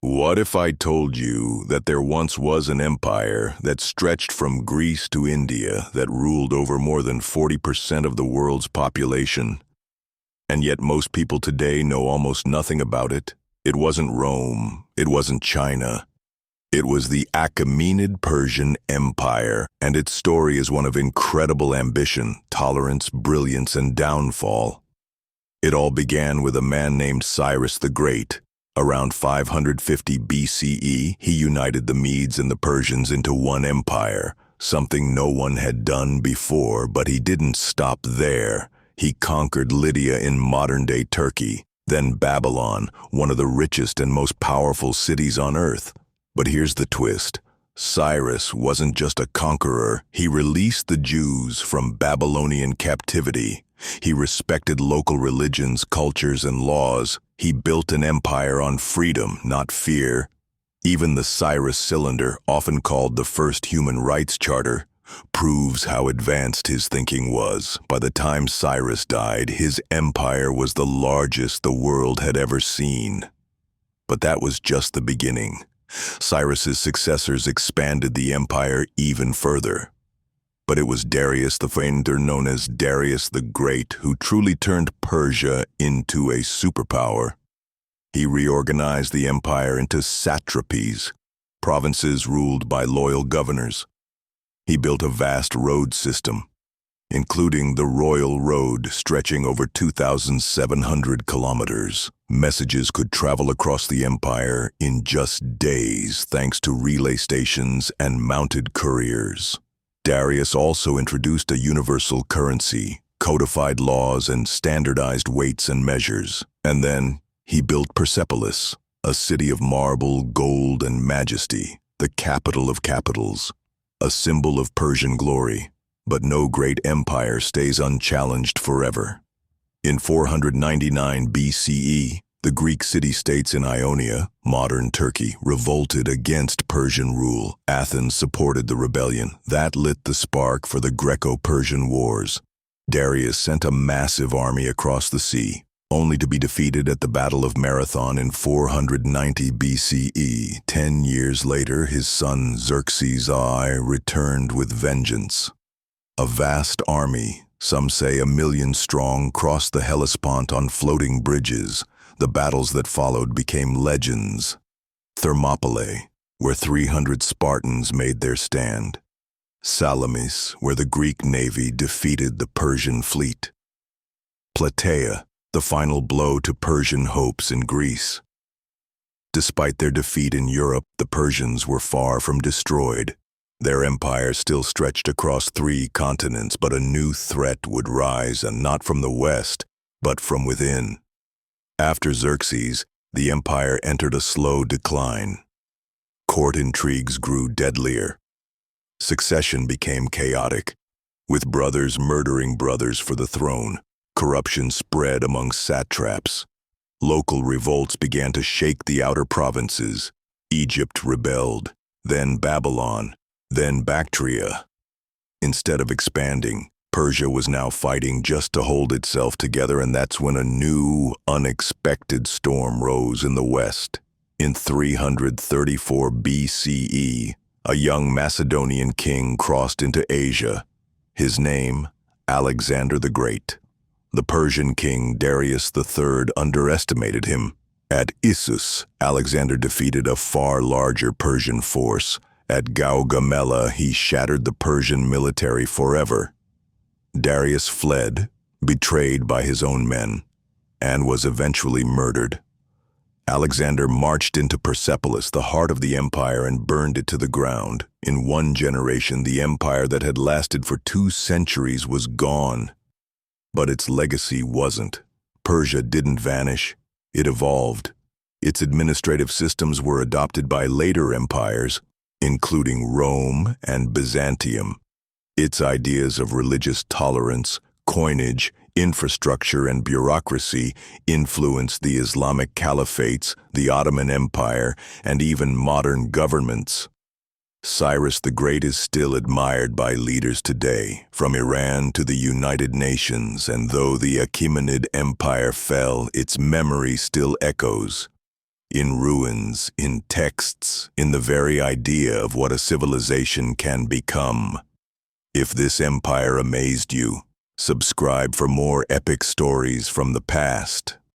What if I told you that there once was an empire that stretched from Greece to India that ruled over more than 40% of the world's population? And yet most people today know almost nothing about it. It wasn't Rome, it wasn't China. It was the Achaemenid Persian Empire, and its story is one of incredible ambition, tolerance, brilliance, and downfall. It all began with a man named Cyrus the Great. Around 550 BCE, he united the Medes and the Persians into one empire, something no one had done before, but he didn't stop there. He conquered Lydia in modern-day Turkey, then Babylon, one of the richest and most powerful cities on earth. But here's the twist. Cyrus wasn't just a conqueror, he released the Jews from Babylonian captivity. He respected local religions, cultures, and laws. He built an empire on freedom, not fear. Even the Cyrus Cylinder, often called the first human rights charter, proves how advanced his thinking was. By the time Cyrus died, his empire was the largest the world had ever seen. But that was just the beginning. Cyrus's successors expanded the empire even further. But it was Darius the founder, known as Darius the Great, who truly turned Persia into a superpower. He reorganized the empire into satrapies, provinces ruled by loyal governors. He built a vast road system, including the Royal Road stretching over 2,700 kilometers. Messages could travel across the empire in just days thanks to relay stations and mounted couriers. Darius also introduced a universal currency, codified laws, and standardized weights and measures. And then he built Persepolis, a city of marble, gold, and majesty, the capital of capitals, a symbol of Persian glory. But no great empire stays unchallenged forever. In 499 BCE, the Greek city-states in Ionia, modern Turkey, revolted against Persian rule. Athens supported the rebellion. That lit the spark for the Greco-Persian Wars. Darius sent a massive army across the sea, only to be defeated at the Battle of Marathon in 490 BCE. 10 years later, his son Xerxes I returned with vengeance. A vast army, some say 1 million strong, crossed the Hellespont on floating bridges. The battles that followed became legends. Thermopylae, where 300 Spartans made their stand. Salamis, where the Greek navy defeated the Persian fleet. Plataea, the final blow to Persian hopes in Greece. Despite their defeat in Europe, the Persians were far from destroyed. Their empire still stretched across 3 continents, but a new threat would rise, and not from the west, but from within. After Xerxes, the empire entered a slow decline. Court intrigues grew deadlier. Succession became chaotic, with brothers murdering brothers for the throne. Corruption spread among satraps. Local revolts began to shake the outer provinces. Egypt rebelled, then Babylon, then Bactria. Instead of expanding, Persia was now fighting just to hold itself together, and that's when a new, unexpected storm rose in the west. In 334 BCE, a young Macedonian king crossed into Asia. His name, Alexander the Great. The Persian king Darius III underestimated him. At Issus, Alexander defeated a far larger Persian force. At Gaugamela, he shattered the Persian military forever. Darius fled, betrayed by his own men, and was eventually murdered. Alexander marched into Persepolis, the heart of the empire, and burned it to the ground. In 1 generation, the empire that had lasted for 2 centuries was gone. But its legacy wasn't. Persia didn't vanish. It evolved. Its administrative systems were adopted by later empires, including Rome and Byzantium. Its ideas of religious tolerance, coinage, infrastructure, and bureaucracy influenced the Islamic caliphates, the Ottoman Empire, and even modern governments. Cyrus the Great is still admired by leaders today, from Iran to the United Nations, and though the Achaemenid Empire fell, its memory still echoes. in ruins, in texts, in the very idea of what a civilization can become. If this empire amazed you, subscribe for more epic stories from the past.